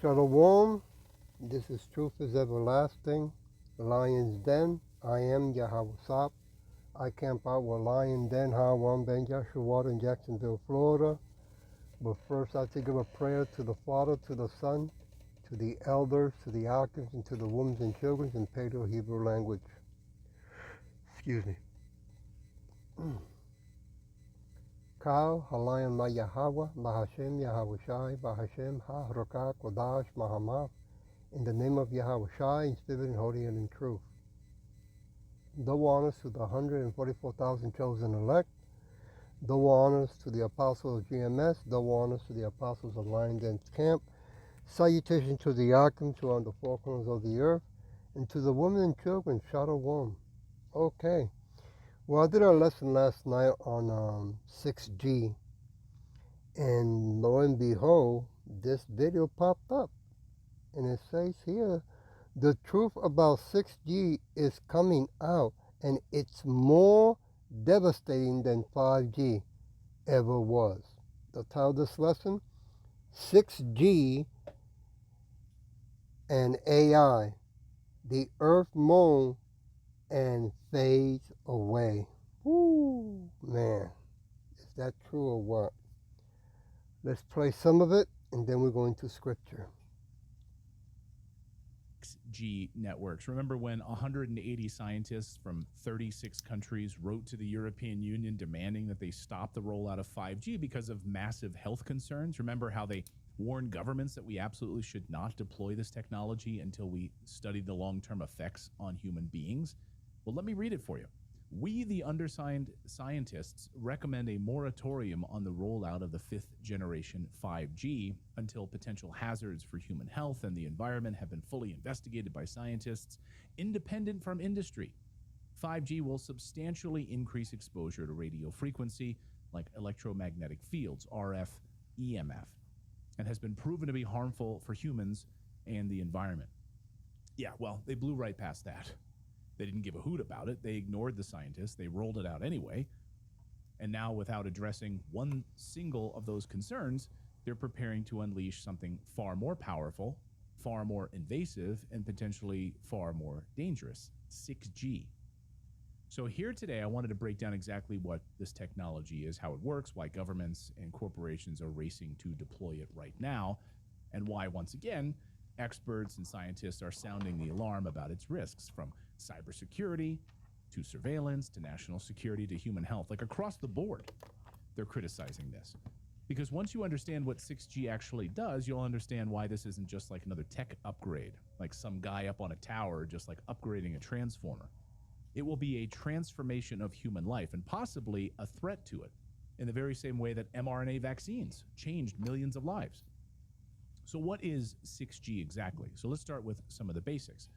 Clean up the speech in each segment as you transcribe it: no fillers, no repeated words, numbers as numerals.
Shalom, this is Truth is Everlasting, Lion's Den. I am Yahweh. I camp out with Lion Den, Hawan Ben Joshua in Jacksonville, Florida. But first I have to give a prayer to the Father, to the Son, to the elders, to the archons, and to the women and children in Paleo-Hebrew language. Excuse me. Kal, Halayan Ma Yahweh, Bahashem Yahweh Shai, Bahashem Ha Rakah Kodash Mahamah. In the name of Yahweh Shai, in spirit and holy and in truth. Double honors to the 144,000 chosen elect. Double honors to the apostles of GMS. Double honors to the apostles of Lion Den's Camp. Salutation to the archons who are on the four corners of the earth. And to the women and children, Shalom. Okay. Well, I did a lesson last night on 6G. And lo and behold, this video popped up. And it says here, the truth about 6G is coming out, and it's more devastating than 5G ever was. The title of this lesson, 6G and AI. The earth moans and fades away. Woo, man. Is that true or what? Let's play some of it, and then we're going to scripture. G networks. Remember when 180 scientists from 36 countries wrote to the European Union demanding that they stop the rollout of 5G because of massive health concerns? Remember how they warned governments that we absolutely should not deploy this technology until we studied the long-term effects on human beings? Well, let me read it for you. We, the undersigned scientists, recommend a moratorium on the rollout of the fifth generation 5G until potential hazards for human health and the environment have been fully investigated by scientists independent from industry. 5G will substantially increase exposure to radio frequency like electromagnetic fields, RF, EMF, and has been proven to be harmful for humans and the environment. Yeah, well, they blew right past that. They didn't give a hoot about it. They ignored the scientists. They rolled it out anyway. And now, without addressing one single of those concerns, they're preparing to unleash something far more powerful, far more invasive, and potentially far more dangerous, 6G. So here today, I wanted to break down exactly what this technology is, how it works, why governments and corporations are racing to deploy it right now, and why, once again, experts and scientists are sounding the alarm about its risks, from cybersecurity to surveillance to national security to human health. Like across the board, they're criticizing this. Because once you understand what 6G actually does, you'll understand why this isn't just like another tech upgrade, like some guy up on a tower just like upgrading a transformer. It will be a transformation of human life and possibly a threat to it, in the very same way that mRNA vaccines changed millions of lives. So what is 6G exactly? So let's start with some of the basics.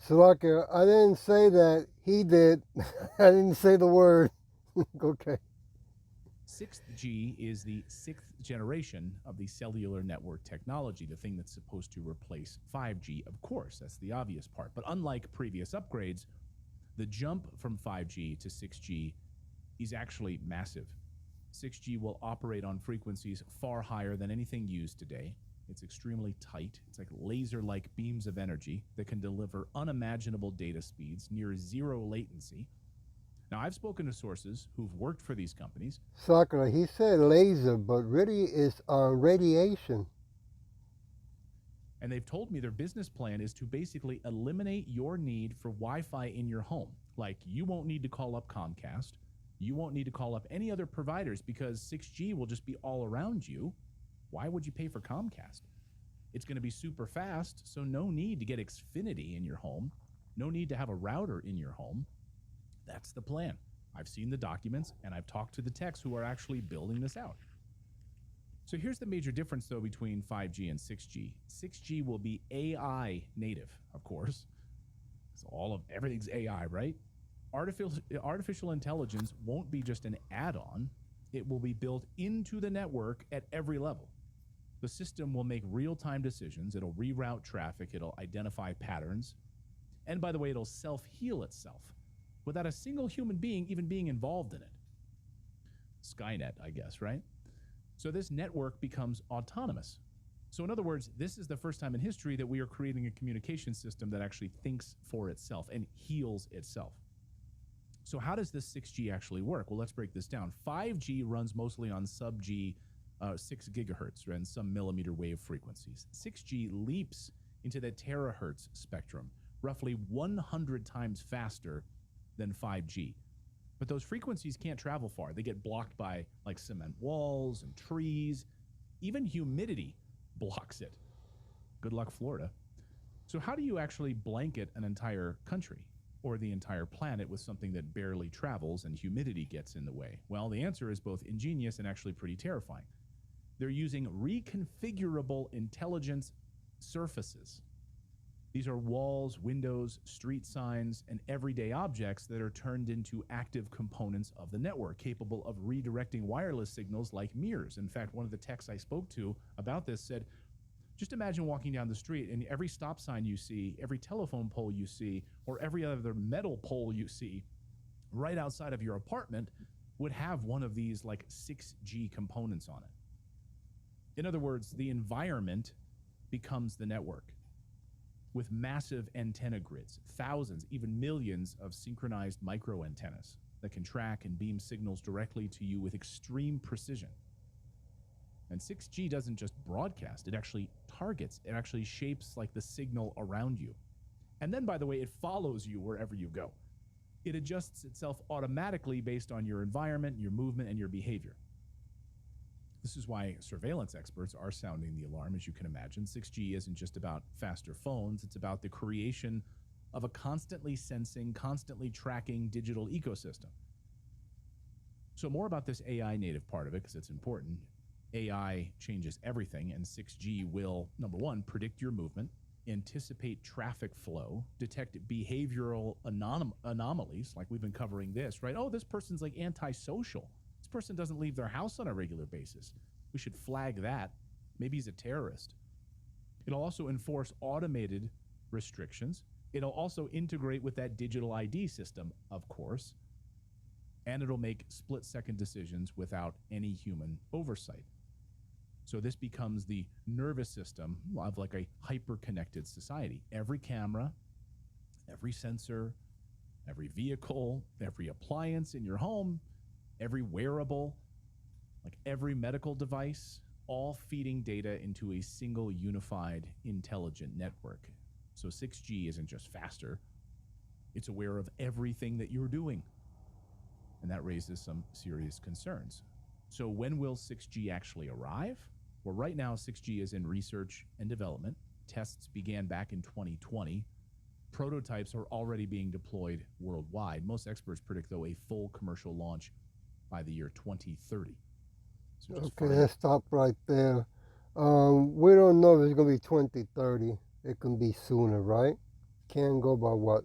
Salakia, I didn't say that. He did. I didn't say the word. Okay. 6G is the sixth generation of the cellular network technology, the thing that's supposed to replace 5G. Of course, that's the obvious part. But unlike previous upgrades, the jump from 5G to 6G is actually massive. 6G will operate on frequencies far higher than anything used today. It's extremely tight. It's like laser-like beams of energy that can deliver unimaginable data speeds, near zero latency. Now, I've spoken to sources who've worked for these companies. Sakura, he said laser, but really it's radiation. And they've told me their business plan is to basically eliminate your need for Wi-Fi in your home. Like, you won't need to call up Comcast. You won't need to call up any other providers because 6G will just be all around you. Why would you pay for Comcast? It's going to be super fast, so no need to get Xfinity in your home. No need to have a router in your home. That's the plan. I've seen the documents, and I've talked to the techs who are actually building this out. So here's the major difference, though, between 5G and 6G. 6G will be AI native, of course. So everything's AI, right? Artificial intelligence won't be just an add-on. It will be built into the network at every level. The system will make real-time decisions. It'll reroute traffic. It'll identify patterns. And by the way, it'll self-heal itself without a single human being even being involved in it. Skynet, I guess, right? So this network becomes autonomous. So in other words, this is the first time in history that we are creating a communication system that actually thinks for itself and heals itself. So how does this 6G actually work? Well, let's break this down. 5G runs mostly on sub-G 6 gigahertz and some millimeter wave frequencies. 6G leaps into the terahertz spectrum, roughly 100 times faster than 5G. But those frequencies can't travel far. They get blocked by like cement walls and trees. Even humidity blocks it. Good luck, Florida. So how do you actually blanket an entire country or the entire planet with something that barely travels and humidity gets in the way? Well, the answer is both ingenious and actually pretty terrifying. They're using reconfigurable intelligence surfaces. These are walls, windows, street signs, and everyday objects that are turned into active components of the network, capable of redirecting wireless signals like mirrors. In fact, one of the techs I spoke to about this said, just imagine walking down the street and every stop sign you see, every telephone pole you see, or every other metal pole you see right outside of your apartment would have one of these like 6G components on it. In other words, the environment becomes the network, with massive antenna grids, thousands, even millions of synchronized micro antennas that can track and beam signals directly to you with extreme precision. And 6G doesn't just broadcast, it actually targets, it actually shapes like the signal around you. And then, by the way, it follows you wherever you go. It adjusts itself automatically based on your environment, your movement, and your behavior. This is why surveillance experts are sounding the alarm, as you can imagine. 6G isn't just about faster phones, it's about the creation of a constantly sensing, constantly tracking digital ecosystem. So more about this AI native part of it, because it's important. AI changes everything, and 6G will, number one, predict your movement, anticipate traffic flow, detect behavioral anomalies, like we've been covering this, right? Oh, this person's like antisocial. This person doesn't leave their house on a regular basis. We should flag that. Maybe he's a terrorist. It'll also enforce automated restrictions. It'll also integrate with that digital ID system, of course, and it'll make split-second decisions without any human oversight. So this becomes the nervous system of like a hyper-connected society. Every camera, every sensor, every vehicle, every appliance in your home, every wearable, like every medical device, all feeding data into a single unified intelligent network. So 6G isn't just faster, it's aware of everything that you're doing. And that raises some serious concerns. So when will 6G actually arrive? Well, right now, 6G is in research and development. Tests began back in 2020. Prototypes are already being deployed worldwide. Most experts predict, though, a full commercial launch by the year 2030. So okay, let's stop right there. We don't know if it's going to be 2030. It can be sooner, right? Can't go by what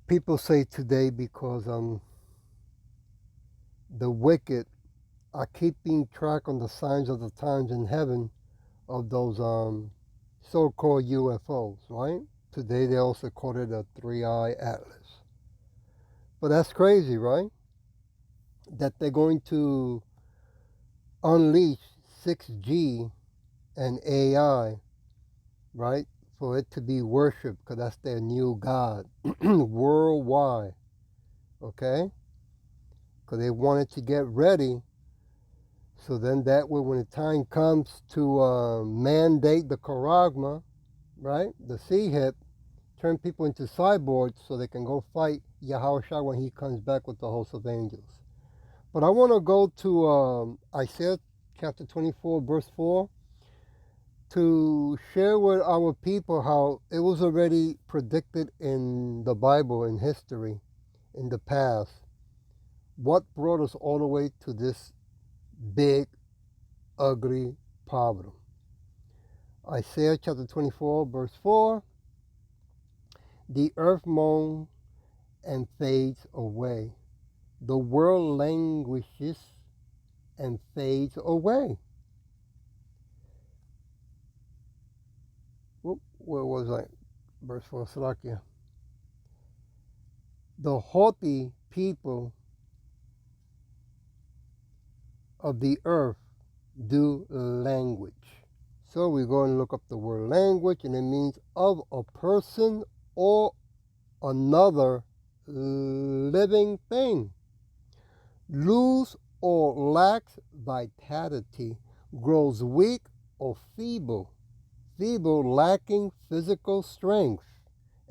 people say today, because the wicked are keeping track on the signs of the times in heaven of those so-called UFOs, right? Today they also call it a 3-eye atlas. But that's crazy, right? That they're going to unleash 6G and AI, right? For it to be worshipped, because that's their new God, worldwide, okay? Because they wanted to get ready, so then that way when the time comes to mandate the charagma, right? The sea hip, turn people into cyborgs so they can go fight Yahushua when he comes back with the host of angels. But I want to go to Isaiah chapter 24, verse 4, to share with our people how it was already predicted in the Bible, in history, in the past. What brought us all the way to this big, ugly problem? Isaiah chapter 24, verse 4, the earth moans and fades away. The world languishes and fades away. Where was I? Verse 4, Salakia. The haughty people of the earth do language. So we go and look up the word language, and it means of a person or another living thing. Lose or lacks vitality, grows weak or feeble. Feeble, lacking physical strength,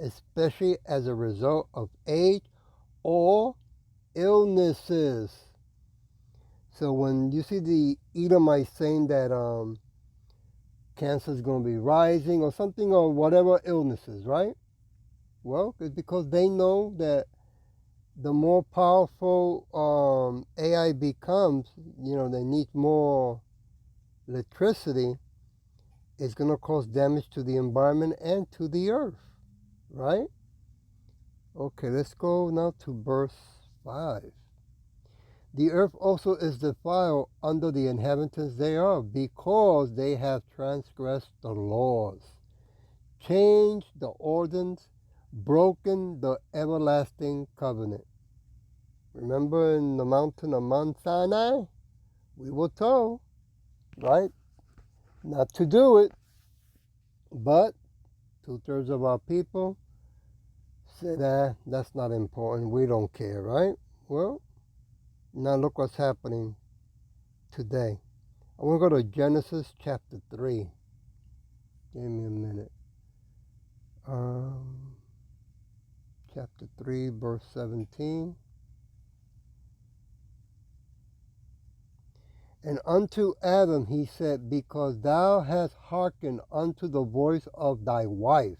especially as a result of age or illnesses. So when you see the Edomites saying that cancer is going to be rising or something, or whatever illnesses, right? Well, it's because they know that the more powerful AI becomes, they need more electricity. It's going to cause damage to the environment and to the earth, right? Okay, let's go now to verse 5. The earth also is defiled under the inhabitants thereof, because they have transgressed the laws, changed the ordinance, broken the everlasting covenant. Remember in the mountain of Mount Sinai, we were told, right, not to do it, but 2/3 of our people said, that's not important, we don't care, right? Well, now look what's happening today. I want to go to Genesis chapter 3. Give me a minute. Chapter 3, verse 17. And unto Adam he said, because thou hast hearkened unto the voice of thy wife,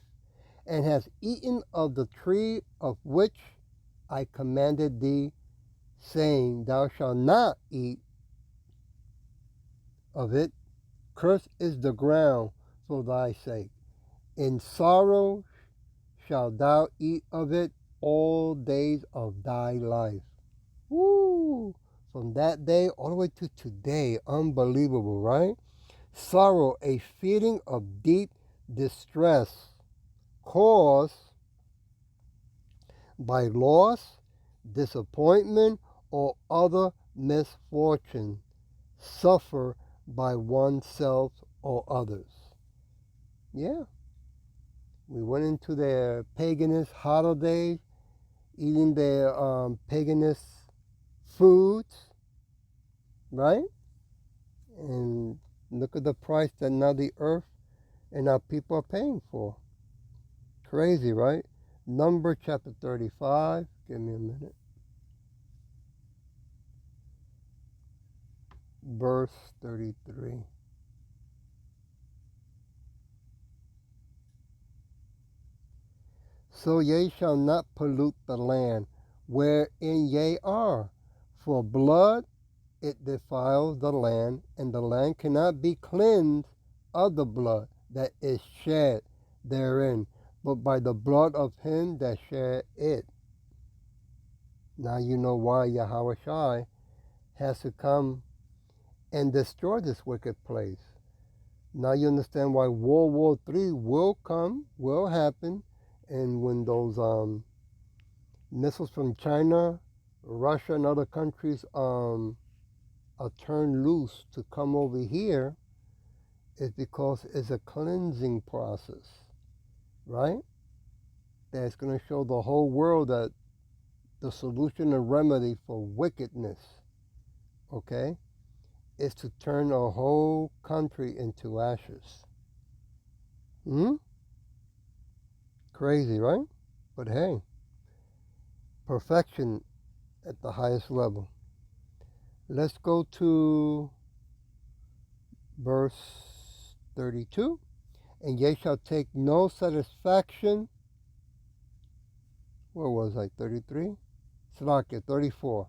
and hast eaten of the tree of which I commanded thee, saying, thou shalt not eat of it. Cursed is the ground for thy sake. In sorrow shalt thou eat of it all days of thy life. Woo! From that day all the way to today, unbelievable, right? Sorrow, a feeling of deep distress caused by loss, disappointment, or other misfortune, suffer by oneself or others. Yeah. We went into their paganist holidays, eating their paganist foods, right? And look at the price that now the earth and our people are paying for. Crazy, right? Number chapter 35. Give me a minute. Verse 33. So ye shall not pollute the land wherein ye are, for blood it defiles the land, and the land cannot be cleansed of the blood that is shed therein, but by the blood of him that shed it. Now you know why Yahweh Shai has to come and destroy this wicked place. Now you understand why World War III will come, will happen, and when those missiles from China, Russia, and other countries are turned loose to come over here, is because it's a cleansing process, right? That's going to show the whole world that the solution and remedy for wickedness, okay, is to turn a whole country into ashes. Crazy, right? But hey, perfection at the highest level. Let's go to verse 32. And ye shall take no satisfaction. Where was I? 33? Slakia, 34.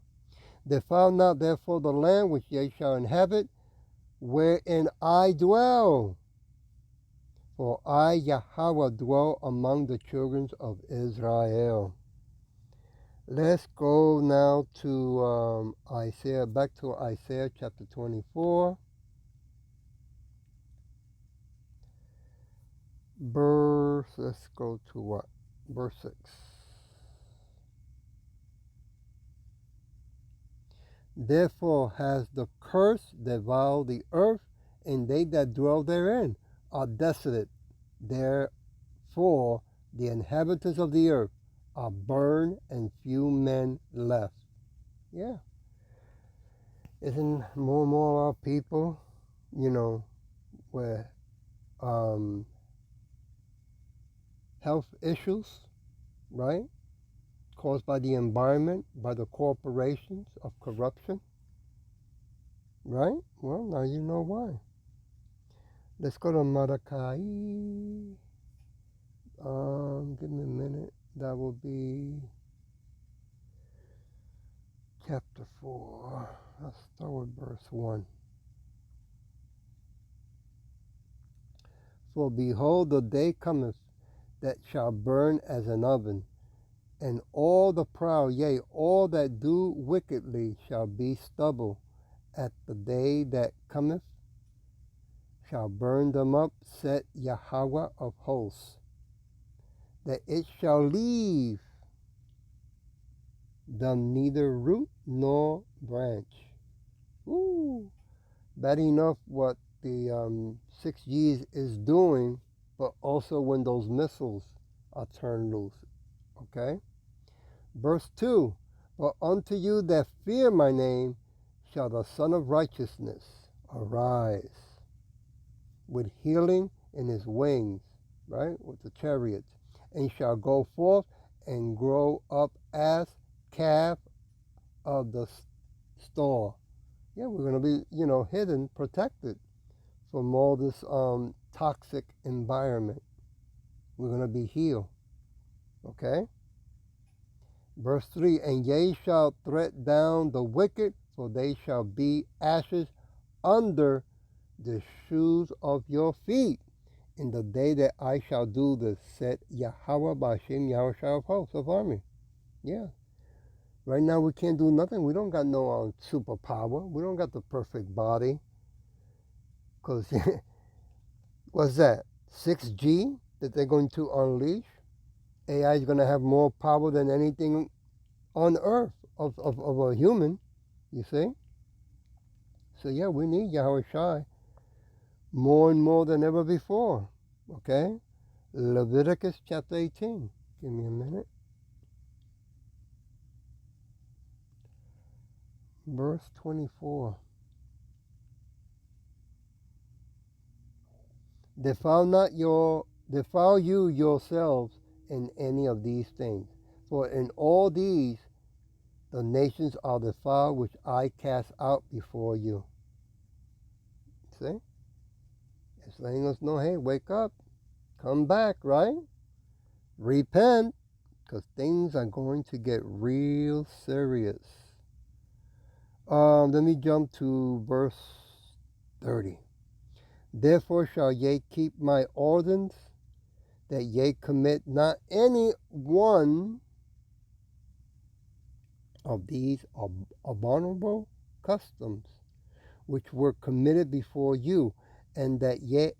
Defile not therefore the land which ye shall inhabit, wherein I dwell. For I, Yahweh, dwell among the children of Israel. Let's go now to Isaiah, back to Isaiah chapter 24. Let's go to what? Verse 6. Therefore has the curse devoured the earth, and they that dwell therein. are desolate. Therefore, the inhabitants of the earth are burned and few men left. Yeah. Isn't more and more of our people, with health issues, right? Caused by the environment, by the corporations of corruption, right? Well, now you know why. Let's go to Malachi. Give me a minute. That will be chapter 4. Let's start with verse 1. For behold, the day cometh that shall burn as an oven, and all the proud, yea, all that do wickedly shall be stubble. At the day that cometh shall burn them up, said Yahweh of hosts, that it shall leave them neither root nor branch. Ooh, bad enough what the 6Gs is doing, but also when those missiles are turned loose. Okay? Verse 2, but unto you that fear my name shall the Son of Righteousness arise with healing in his wings, right, with the chariots, and shall go forth and grow up as calf of the stall. Yeah, we're going to be, hidden, protected from all this toxic environment. We're going to be healed. Okay? Verse 3, and ye shall tread down the wicked, for they shall be ashes under the shoes of your feet in the day that I shall do this, said Yahweh Bashim Yahweh of hosts of army. Yeah. Right now we can't do nothing. We don't got no superpower. We don't got the perfect body. Because what's that? 6G that they're going to unleash? AI is going to have more power than anything on earth of a human, you see? So yeah, we need Yahweh Shai more and more than ever before. Okay? Leviticus chapter 18. Give me a minute. Verse 24. Defile you yourselves in any of these things. For in all these the nations are defiled which I cast out before you. See? It's letting us know, hey, wake up. Come back, right? Repent, because things are going to get real serious. Let me jump to verse 30. Therefore shall ye keep my ordinance, that ye commit not any one of these abominable customs, which were committed before you, and that ye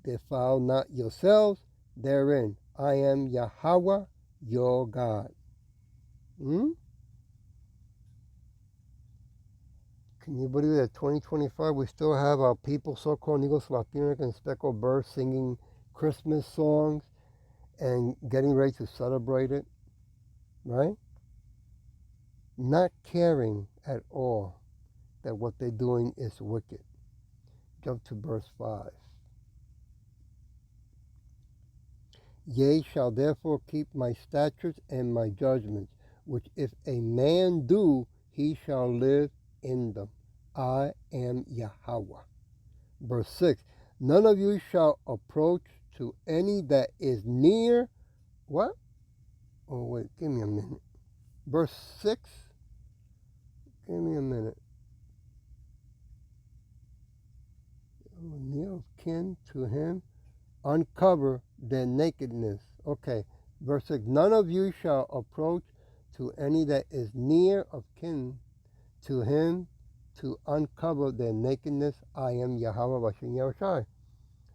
defile not yourselves therein. I am Yahweh your God. Can you believe that 2025 we still have our people, so-called Negros Latinos and speckled birds, singing Christmas songs and getting ready to celebrate it, right? Not caring at all that what they're doing is wicked. Jump to verse 5. Ye shall therefore keep my statutes and my judgments, which if a man do, he shall live in them. I am Yahweh. Verse 6. None of you shall approach to any that is near. What? Oh, wait, give me a minute. Verse 6. Give me a minute. Near of kin to him, uncover their nakedness. Okay, verse 6. None of you shall approach to any that is near of kin to him to uncover their nakedness. I am Yahweh Bashem Yahushai.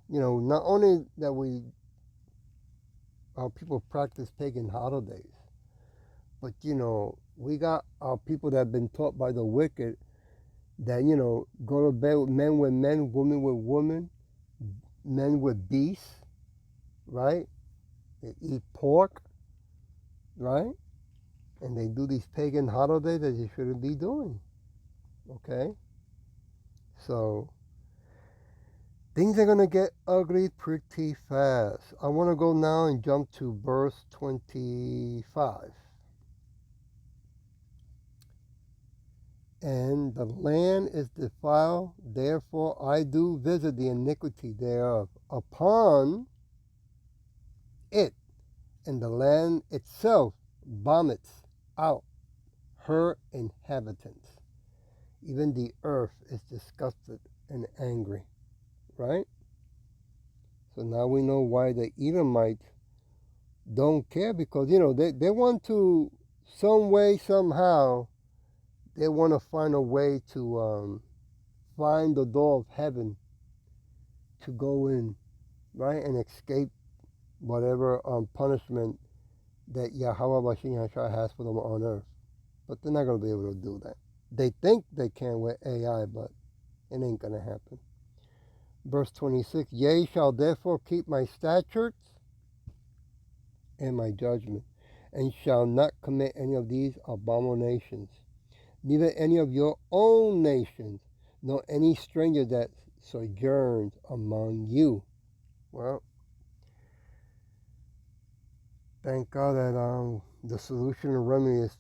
Not only that our people practice pagan holidays, but, we got our people that have been taught by the wicked that, go to bed with men, women with women, men with beasts, right? They eat pork, right? And they do these pagan holidays that you shouldn't be doing, okay? So things are going to get ugly pretty fast. I want to go now and jump to verse 25. And the land is defiled, therefore I do visit the iniquity thereof upon it, and the land itself vomits out her inhabitants. Even the earth is disgusted and angry, right? So now we know why the Edomites don't care, because, they want to, some way, somehow, they want to find a way to find the door of heaven to go in, right, and escape whatever punishment that Yahweh Bashin Hashai has for them on earth. But they're not going to be able to do that. They think they can with AI, but it ain't going to happen. Verse 26, Yea, shall therefore keep my statutes and my judgment, and shall not commit any of these abominations, neither any of your own nations, nor any stranger that sojourns among you. Well, thank God that the solution and remedy is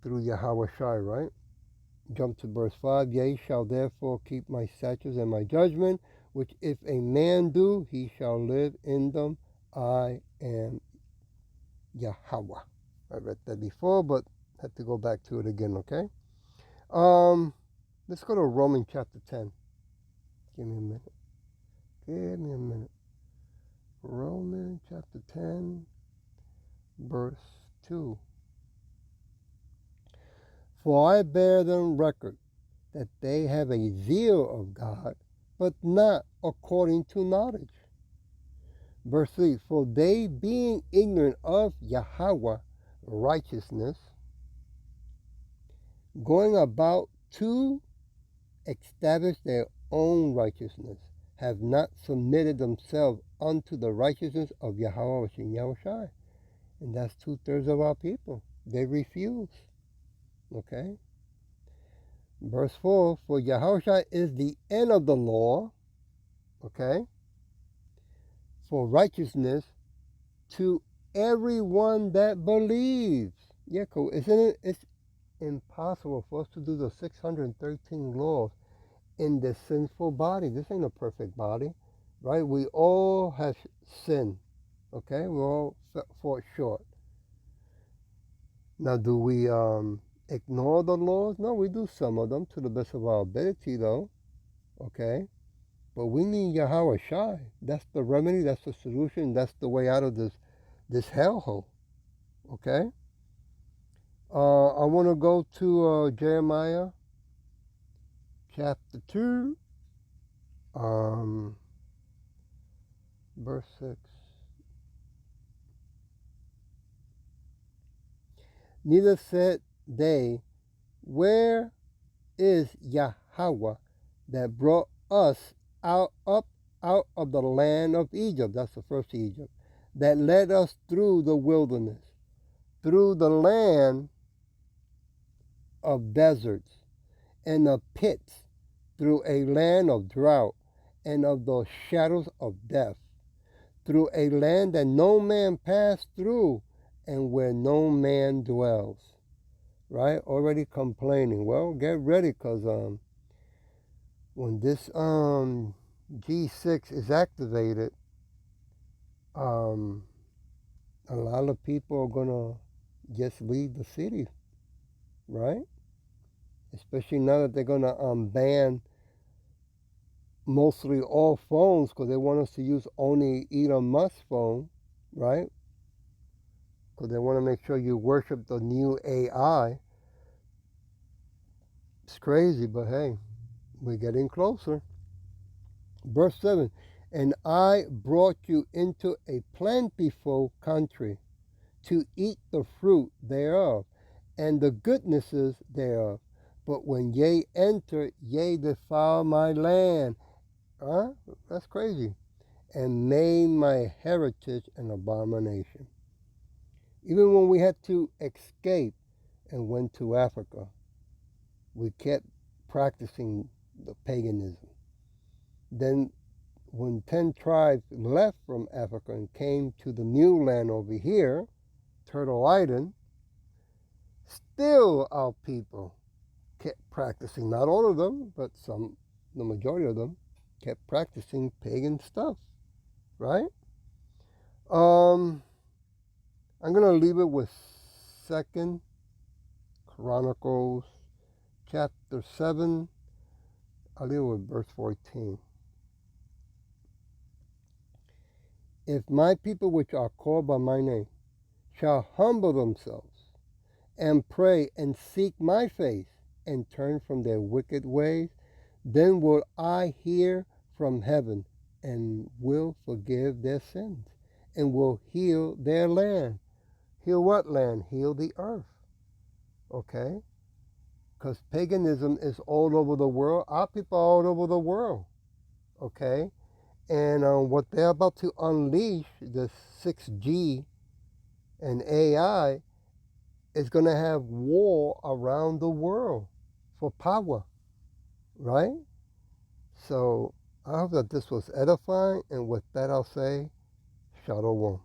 through Yahweh Shai, right? Jump to verse 5. Yea, shall therefore keep my statutes and my judgment, which if a man do, he shall live in them. I am Yahweh. I read that before, but had to go back to it again, okay? Let's go to Romans chapter 10. Give me a minute. Give me a minute. Romans chapter 10, verse 2. For I bear them record that they have a zeal of God, but not according to knowledge. Verse 3, for they being ignorant of Yahweh righteousness, going about to establish their own righteousness, have not submitted themselves unto the righteousness of Yahweh Shai. And that's 2/3 of our people. They refuse. Okay? Verse 4, for Yahweh is the end of the law, okay, for righteousness to everyone that believes. Yeah, cool. Isn't it? It's impossible for us to do the 613 laws in this sinful body. This ain't a perfect body, right? We all have sinned, okay? We all fall short. Now, do we ignore the laws? No, we do some of them to the best of our ability, though, okay? But we need Yahweh Shai. That's the remedy. That's the solution. That's the way out of this hellhole. Okay. I want to go to Jeremiah chapter 2, verse 6. Neither said they, where is Yahweh that brought us up out of the land of Egypt? That's the first Egypt. That led us through the wilderness, through the land of deserts and of pits, through a land of drought and of the shadows of death, through a land that no man passed through and where no man dwells. Right? Already complaining. Well, get ready, because when this G6 is activated, a lot of people are going to just leave the city, right? Especially now that they're going to ban mostly all phones, because they want us to use only Elon Musk's phone, right? Because they want to make sure you worship the new AI. It's crazy, but hey, we're getting closer. Verse 7, and I brought you into a plentiful country to eat the fruit thereof, and the goodnesses thereof. But when ye enter, ye defile my land. Huh? That's crazy. and made my heritage an abomination. Even when we had to escape and went to Africa, we kept practicing the paganism. Then when 10 tribes left from Africa and came to the new land over here, Turtle Island, still our people kept practicing. Not all of them, but some, the majority of them, kept practicing pagan stuff, right? I'm gonna leave it with 2nd Chronicles chapter 7. I'll leave it with verse 14. If my people which are called by my name shall humble themselves and pray and seek my face and turn from their wicked ways, then will I hear from heaven and will forgive their sins and will heal their land. Heal what land? Heal the earth. Okay? Because paganism is all over the world. Our people are all over the world. Okay? And what they're about to unleash, the 6G and AI, is going to have war around the world for power, right? So I hope that this was edifying, and with that I'll say, Shalom.